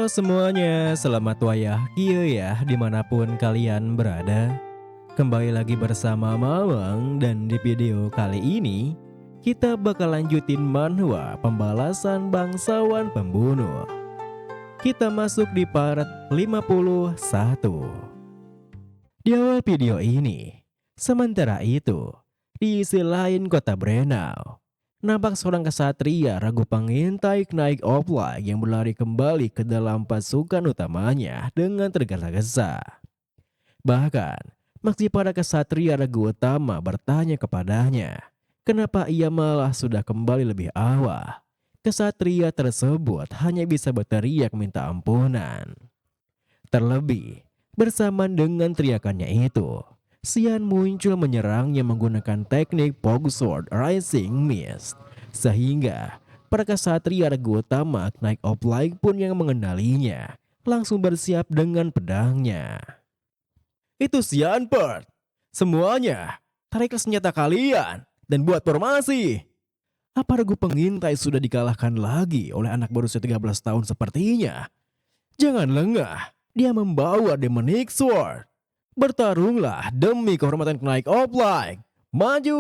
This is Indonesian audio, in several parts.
Halo semuanya, selamat wayah kieu ya dimanapun kalian berada. Kembali lagi bersama Mamang dan di video kali ini kita bakal lanjutin manhwa pembalasan bangsawan pembunuh. Kita masuk di part 51. Di awal video ini, sementara itu, di sisi lain kota Brenau, nampak seorang kesatria ragu pengintai Knight of Light yang berlari kembali ke dalam pasukan utamanya dengan tergesa-gesa. Bahkan, meski para kesatria ragu utama bertanya kepadanya, kenapa ia malah sudah kembali lebih awal. Kesatria tersebut hanya bisa berteriak minta ampunan. Terlebih, bersamaan dengan teriakannya itu, Xian muncul menyerangnya menggunakan teknik Pogsword Rising Mist. Sehingga para kesatria regu utama Knight of Light pun yang mengenalinya langsung bersiap dengan pedangnya. Itu Xian Bird! Semuanya, tarik senjata kalian dan buat formasi! Apa regu pengintai sudah dikalahkan lagi oleh anak berusia 13 tahun sepertinya? Jangan lengah, dia membawa Demonic Sword. Bertarunglah demi kehormatan Knight of Light. Maju!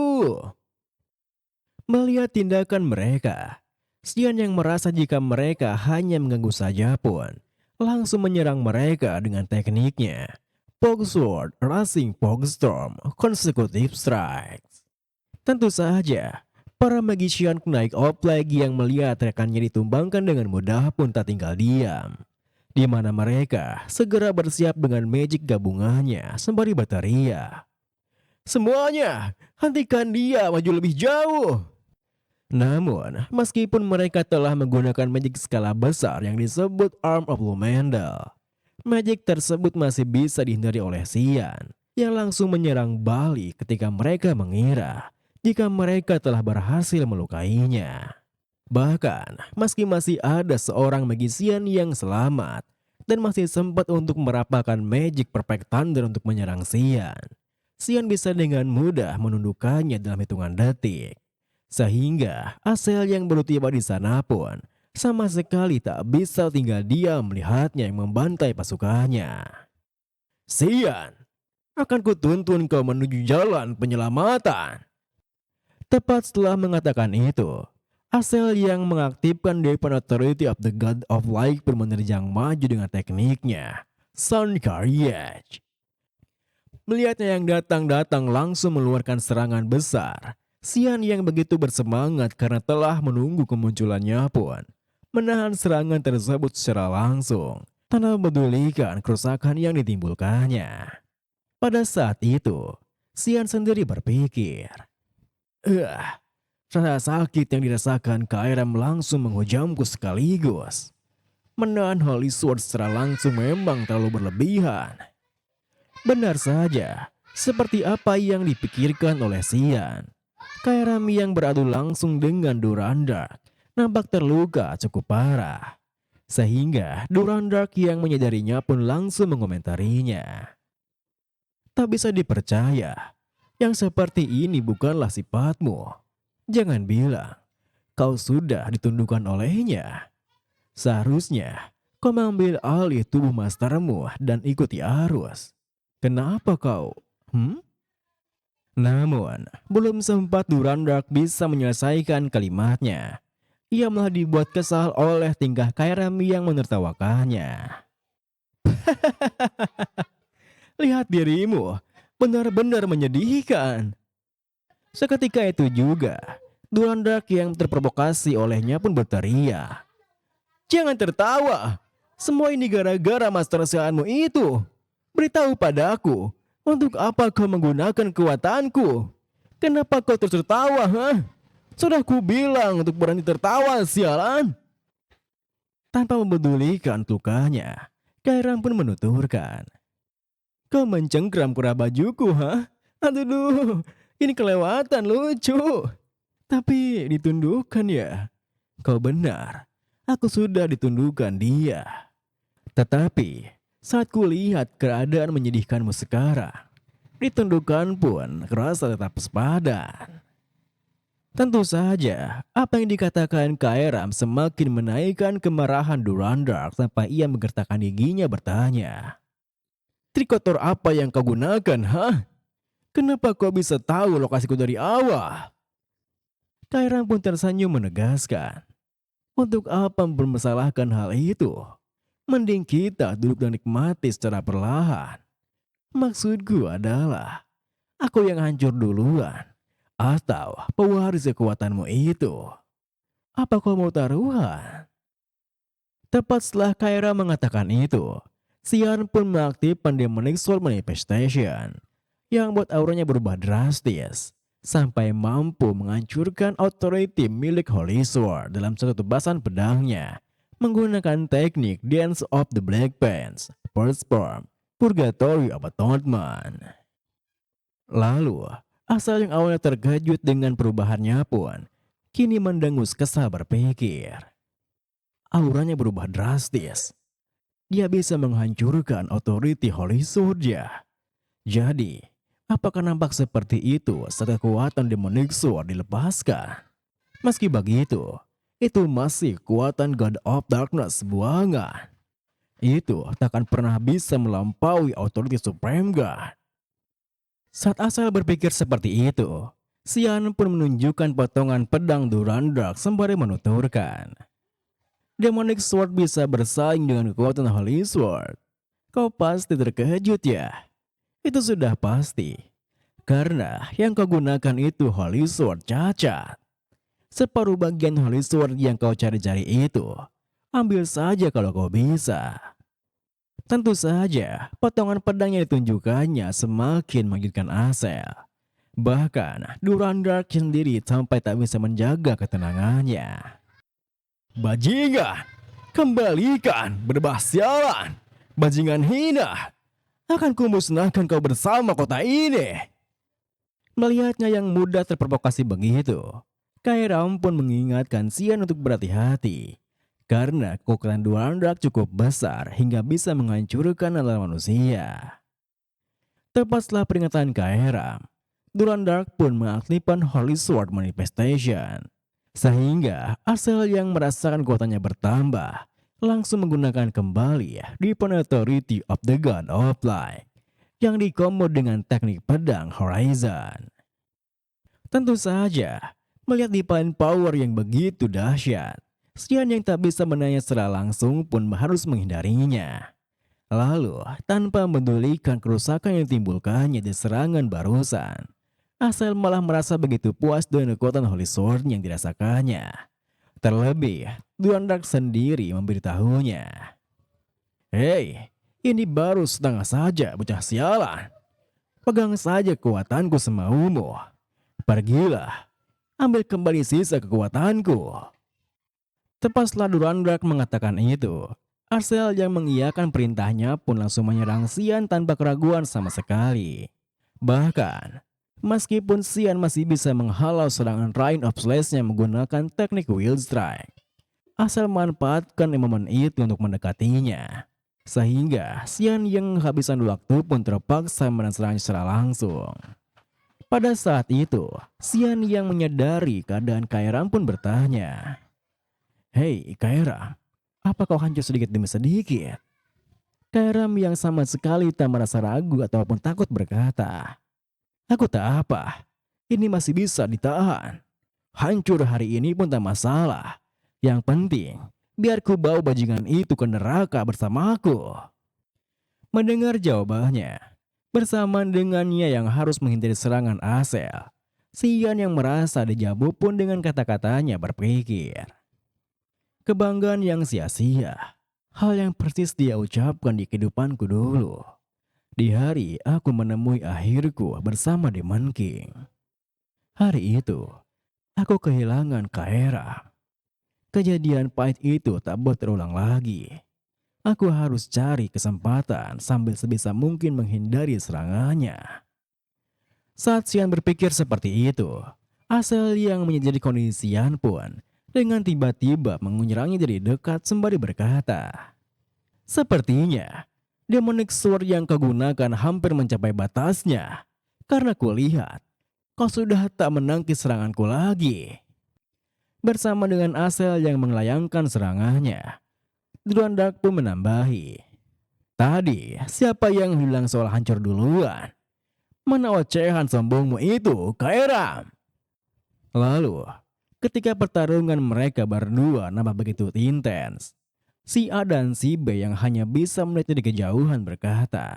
Melihat tindakan mereka, Xian yang merasa jika mereka hanya mengganggu saja pun, langsung menyerang mereka dengan tekniknya. Pogsword Rising Pogstorm Consecutive Strikes. Tentu saja, para magician Knight of Light yang melihat rekannya ditumbangkan dengan mudah pun tak tinggal diam. Di mana mereka segera bersiap dengan magic gabungannya sembari berteriak. Semuanya, hentikan dia maju lebih jauh. Namun, meskipun mereka telah menggunakan magic skala besar yang disebut Arm of Lumendal, magic tersebut masih bisa dihindari oleh Xian yang langsung menyerang balik ketika mereka mengira jika mereka telah berhasil melukainya. Bahkan, meski masih ada seorang magician yang selamat dan masih sempat untuk merapalkan Magic Perfect Thunder untuk menyerang Xian, Xian bisa dengan mudah menundukkannya dalam hitungan detik. Sehingga Asel yang baru tiba di sana pun sama sekali tak bisa tinggal diam melihatnya yang membantai pasukannya. Xian, akan kutuntun kau menuju jalan penyelamatan. Tepat setelah mengatakan itu, Asel yang mengaktifkan Weapon Authority of the God of Light pun menerjang maju dengan tekniknya, Sun Carriage. Melihatnya yang datang-datang langsung mengeluarkan serangan besar, Xian yang begitu bersemangat karena telah menunggu kemunculannya pun menahan serangan tersebut secara langsung tanpa mempedulikan kerusakan yang ditimbulkannya. Pada saat itu, Xian sendiri berpikir, rasa sakit yang dirasakan KRM langsung menghujamku sekaligus. Menahan Holy Sword secara langsung memang terlalu berlebihan. Benar saja, seperti apa yang dipikirkan oleh Xian. KRM yang beradu langsung dengan Durandar nampak terluka cukup parah. Sehingga Durandar yang menyadarinya pun langsung mengomentarinya. Tak bisa dipercaya, yang seperti ini bukanlah sifatmu. Jangan bilang kau sudah ditundukkan olehnya. Seharusnya kau mengambil alih tubuh mastermu dan ikuti arus. Kenapa kau? Namun, belum sempat Durandar bisa menyelesaikan kalimatnya. Ia malah dibuat kesal oleh tingkah Kairami yang menertawakannya. Lihat dirimu, benar-benar menyedihkan. Seketika itu juga, Durandar yang terprovokasi olehnya pun berteriak. Jangan tertawa, semua ini gara-gara master sialanmu itu. Beritahu padaku, untuk apa kau menggunakan kekuatanku? Kenapa kau terus tertawa, Sudah kubilang untuk berhenti tertawa, sialan. Tanpa mempedulikan lukanya, Kairam pun menuturkan. Kau mencengkram kurang bajuku, Aduh, ini kelewatan lucu. Tapi ditundukkan ya. Kau benar, aku sudah ditundukkan dia. Tetapi saat kulihat keadaan menyedihkanmu sekarang, ditundukkan pun kerasa tetap sepadan. Tentu saja, apa yang dikatakan Kairam semakin menaikkan kemarahan Durandar sampai ia menggertakkan giginya bertanya. Trik kotor apa yang kau gunakan, hah? Kenapa kau bisa tahu lokasiku dari awal? Kairam pun tersenyum menegaskan. Untuk apa mempermasalahkan hal itu? Mending kita duduk dan nikmati secara perlahan. Maksudku adalah, aku yang hancur duluan. Atau pewaris kekuatanmu itu. Apa kau mau taruhan? Tepat setelah Kyra mengatakan itu, Xian pun mengaktifkan Demonic Sword Manifestation yang membuat auranya berubah drastis sampai mampu menghancurkan authority milik Holy Sword dalam satu tebasan pedangnya menggunakan teknik Dance of the Black Pants, First Form, Purgatory of Atonement. Lalu, Asal yang awalnya terkejut dengan perubahannya pun kini mendengus kesal berpikir. Auranya berubah drastis. Dia bisa menghancurkan authority Holy Sword ya. Jadi, apakah nampak seperti itu saat kekuatan Demonic Sword dilepaskan? Meski begitu, itu masih kekuatan God of Darkness buangan. Itu takkan pernah bisa melampaui authority Supreme God. Saat Asal berpikir seperti itu, Xian pun menunjukkan potongan pedang Durandar sembari menuturkan. Demonic Sword bisa bersaing dengan kekuatan Holy Sword. Kau pasti terkejut ya? Itu sudah pasti. Karena yang kau gunakan itu Holy Sword cacat. Separuh bagian Holy Sword yang kau cari-cari itu, ambil saja kalau kau bisa. Tentu saja, potongan pedang yang ditunjukkannya semakin mengejutkan Asel. Bahkan, Durandar sendiri sampai tak bisa menjaga ketenangannya. Bajingan, kembalikan, berbah sialan, bajingan hina. Akan kumusnahkan kau bersama kota ini. Melihatnya yang mudah terprovokasi begitu, Kairam pun mengingatkan Xian untuk berhati-hati. Karena kekuatan Durandar cukup besar hingga bisa menghancurkan alam manusia. Tepat setelah peringatan Kairam, Durandar pun mengaktifkan Holy Sword Manifestation. Sehingga Asel yang merasakan kekuatannya bertambah, langsung menggunakan kembali Deepen Authority of the God of Light yang dikombo dengan teknik pedang Horizon. Tentu saja, melihat Divine Power yang begitu dahsyat, Xian yang tak bisa menanya secara langsung pun harus menghindarinya. Lalu, tanpa mendulikan kerusakan yang ditimbulkannya di serangan barusan, Asel malah merasa begitu puas dengan kekuatan Holy Sword yang dirasakannya. Terlebih, Durandar sendiri memberitahunya. Hei, ini baru setengah saja bocah sialan. Pegang saja kekuatanku semaumu. Pergilah, ambil kembali sisa kekuatanku. Tepat setelah Durandar mengatakan itu, Asel yang mengiyakan perintahnya pun langsung menyerang Xian tanpa keraguan sama sekali. Bahkan, meskipun Xian masih bisa menghalau serangan Rain of Slash-nya menggunakan teknik Wild Strike, Asel memanfaatkan momen itu untuk mendekatinya. Sehingga Xian yang kehabisan waktu pun terpaksa menyerang secara langsung. Pada saat itu, Xian yang menyadari keadaan Kairam pun bertanya, Hei Kairam, apa kau hancur sedikit demi sedikit? Kairam yang sama sekali tak merasa ragu ataupun takut berkata, Aku tak apa, ini masih bisa ditahan. Hancur hari ini pun tak masalah. Yang penting, biar ku bawa bajingan itu ke neraka bersamaku. Mendengar jawabannya, bersamaan dengannya yang harus menghindari serangan Asel, Xian yang merasa dijabu pun dengan kata-katanya berpikir. Kebanggaan yang sia-sia, hal yang persis dia ucapkan di kehidupanku dulu. Di hari aku menemui akhirku bersama Demon King. Hari itu, aku kehilangan Kairam. Kejadian pahit itu tak boleh terulang lagi. Aku harus cari kesempatan sambil sebisa mungkin menghindari serangannya. Saat Xian berpikir seperti itu, Asel yang menjadi kondisi Xian pun dengan tiba-tiba menyerangnya dari dekat sembari berkata, Sepertinya, Demonic Sword yang kau gunakan hampir mencapai batasnya. Karena kulihat, kau sudah tak menangkis seranganku lagi. Bersama dengan Asel yang melayangkan serangannya, Druandak pun menambahi. Tadi, siapa yang bilang soal hancur duluan? Mana ocehan sombongmu itu, Kairam? Lalu, ketika pertarungan mereka berdua nampak begitu intens, si A dan si B yang hanya bisa melihat dari kejauhan berkata,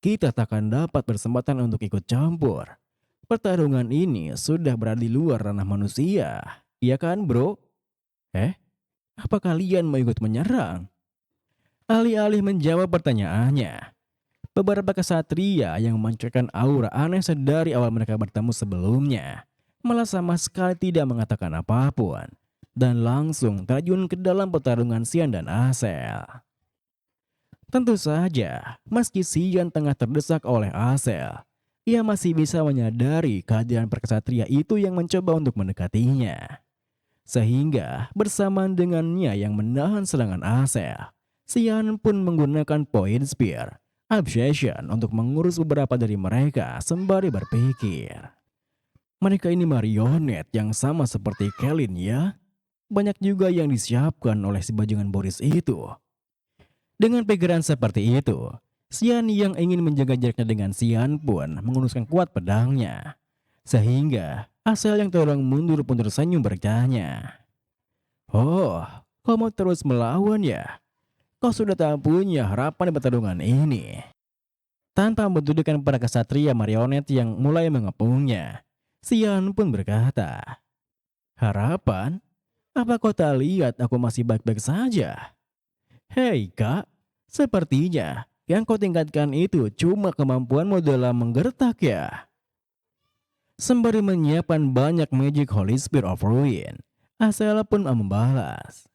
kita takkan dapat berkesempatan untuk ikut campur. Pertarungan ini sudah berada di luar ranah manusia. Iya kan, bro? Apa kalian mau ikut menyerang? Alih-alih menjawab pertanyaannya, beberapa kesatria yang memancarkan aura aneh sedari awal mereka bertemu sebelumnya malah sama sekali tidak mengatakan apapun dan langsung terjun ke dalam pertarungan Xian dan Asel. Tentu saja, meski Xian tengah terdesak oleh Asel, ia masih bisa menyadari kehadiran perkesatria itu yang mencoba untuk mendekatinya. Sehingga bersamaan dengannya yang menahan serangan Asel, Xian pun menggunakan Point Spear Obsession untuk mengurus beberapa dari mereka sembari berpikir. Mereka ini marionet yang sama seperti Kelin ya. Banyak juga yang disiapkan oleh si bajingan Boris itu. Dengan pikiran seperti itu, Xian yang ingin menjaga jaraknya dengan Xian pun menguruskan kuat pedangnya. Sehingga Asel yang tolong mundur pun tersenyum bertanya. Oh, kamu terus melawan ya? Kau sudah tak punya harapan di pertarungan ini. Tanpa mendudukan para kesatria marionet yang mulai mengepungnya, Xian pun berkata, harapan? Apa kau tak lihat aku masih baik-baik saja? Hei kak, sepertinya yang kau tingkatkan itu cuma kemampuanmu dalam menggertak ya. Sembari menyiapkan banyak magic Holy Spear of Ruin, Asela pun membalas.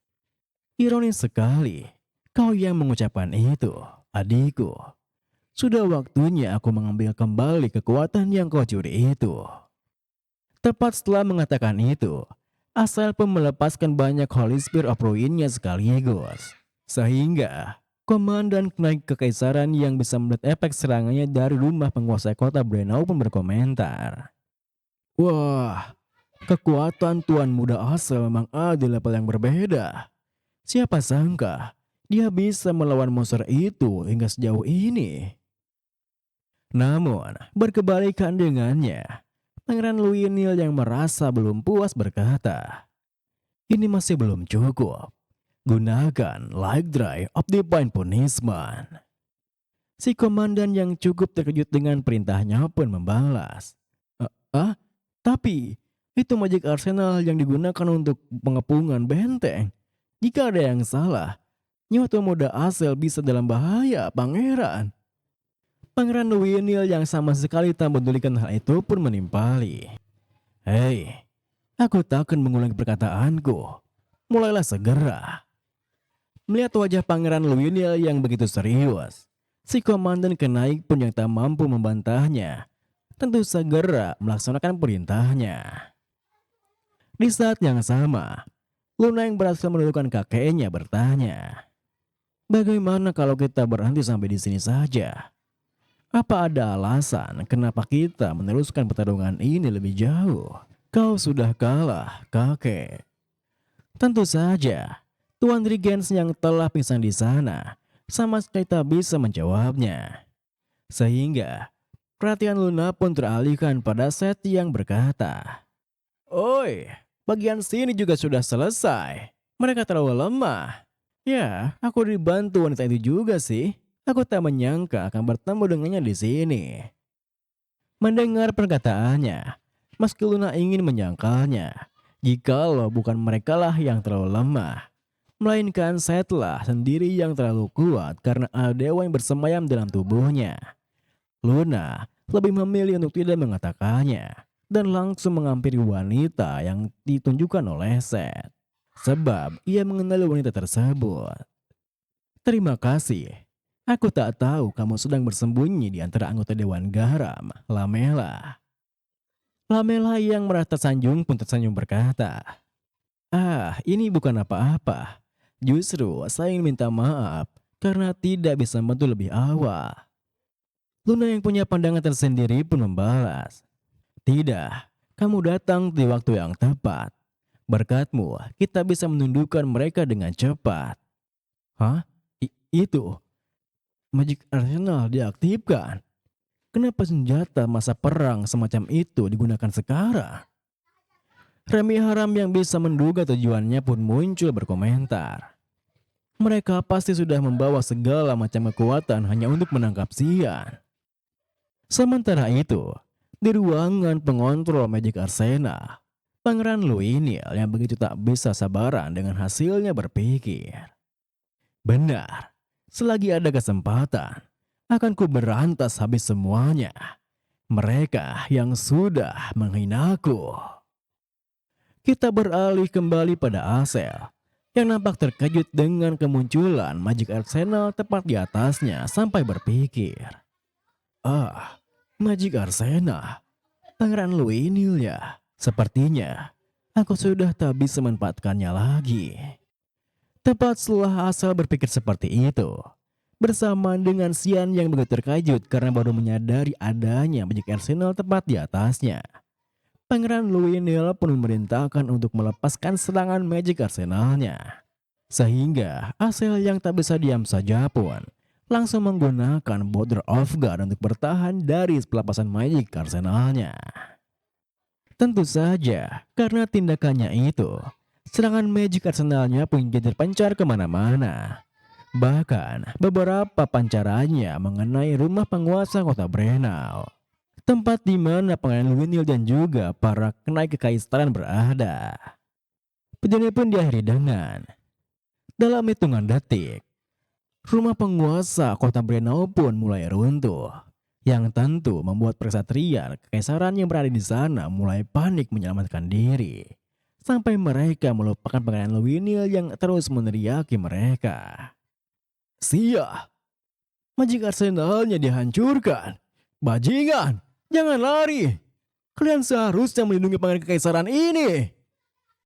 Ironis sekali, kau yang mengucapkan itu, adikku. Sudah waktunya aku mengambil kembali kekuatan yang kau curi itu. Tepat setelah mengatakan itu, Asel pun melepaskan banyak Holy Spear of Ruin-nya sekaligus. Sehingga komandan naik kekaisaran yang bisa melihat efek serangannya dari rumah penguasa kota Brenau pun berkomentar. Wah, kekuatan Tuan Muda Asel memang ada di level yang berbeda. Siapa sangka dia bisa melawan monster itu hingga sejauh ini. Namun, berkebalikan dengannya, Pangeran Luinil yang merasa belum puas berkata, ini masih belum cukup. Gunakan Light Drive of Divine Punishment. Si komandan yang cukup terkejut dengan perintahnya pun membalas. Tapi itu magic arsenal yang digunakan untuk pengepungan benteng. Jika ada yang salah, nyawa Tuan Muda Asel bisa dalam bahaya, Pangeran. Pangeran Luinil yang sama sekali tak mendulikan hal itu pun menimpali. Hei, aku takkan mengulangi perkataanku. Mulailah segera. Melihat wajah Pangeran Luinil yang begitu serius, si komandan kenaik pun yang tak mampu membantahnya, tentu segera melaksanakan perintahnya. Di saat yang sama, Luna yang berhasil menundukkan kakeknya bertanya, bagaimana kalau kita berhenti sampai di sini saja? Apa ada alasan kenapa kita meneruskan pertarungan ini lebih jauh? Kau sudah kalah, kakek. Tentu saja, Tuan Rigens yang telah pingsan di sana sama sekali tak bisa menjawabnya. Sehingga perhatian Luna pun teralihkan pada Seth yang berkata, oi, bagian sini juga sudah selesai. Mereka terlalu lemah. Ya, aku dibantu wanita itu juga sih. Aku tak menyangka akan bertemu dengannya di sini. Mendengar perkataannya, meski Luna ingin menyangkalnya, jikalau bukan merekalah yang terlalu lemah, melainkan Sethlah sendiri yang terlalu kuat karena ada dewa yang bersemayam dalam tubuhnya. Luna lebih memilih untuk tidak mengatakannya dan langsung menghampiri wanita yang ditunjukkan oleh Seth, sebab ia mengenali wanita tersebut. Terima kasih. Aku tak tahu kamu sedang bersembunyi di antara anggota Dewan Garam, Lamela. Lamela yang merasa tersanjung pun tersenyum berkata, ini bukan apa-apa. Justru saya ingin minta maaf karena tidak bisa membantu lebih awal. Luna yang punya pandangan tersendiri pun membalas, "Tidak, kamu datang di waktu yang tepat. Berkatmu, kita bisa menundukkan mereka dengan cepat." Hah? Itu? Magic Arsenal diaktifkan? Kenapa senjata masa perang semacam itu digunakan sekarang? Remi Haram yang bisa menduga tujuannya pun muncul berkomentar. Mereka pasti sudah membawa segala macam kekuatan hanya untuk menangkap Xian. Sementara itu, di ruangan pengontrol Magic Arsenal, Pangeran Luinil yang begitu tak bisa sabaran dengan hasilnya berpikir, "Benar, selagi ada kesempatan, akan ku berantas habis semuanya. Mereka yang sudah menghinaku." Kita beralih kembali pada Asel yang nampak terkejut dengan kemunculan Magic Arsenal tepat di atasnya sampai berpikir, "Ah, Magic Arsenal, Pangeran Luinil ya. Sepertinya aku sudah tak bisa memanfaatkannya lagi." Tepat setelah Asel berpikir seperti itu, bersamaan dengan Xian yang begitu terkejut karena baru menyadari adanya Magic Arsenal tepat di atasnya, Pangeran Luinil pun memerintahkan untuk melepaskan serangan Magic Arsenalnya. Sehingga Asel yang tak bisa diam saja pun langsung menggunakan Border of God untuk bertahan dari pelepasan Magic Arsenalnya. Tentu saja, karena tindakannya itu, serangan Magic Arsenalnya pun jadi terpencar kemana-mana. Bahkan beberapa pancarannya mengenai rumah penguasa kota Brenau, tempat di mana Pangeran Luinil dan juga para kenaik kekaisaran berada. Perjalanan pun diakhiri dengan, dalam hitungan detik, rumah penguasa kota Brenau pun mulai runtuh. Yang tentu membuat kesatria kekaisaran yang berada di sana mulai panik menyelamatkan diri. Sampai mereka melupakan Pangeran Luinil yang terus meneriaki mereka. "Sia, Magic Arsenalnya dihancurkan. Bajingan, jangan lari. Kalian seharusnya melindungi pangeran kekaisaran ini."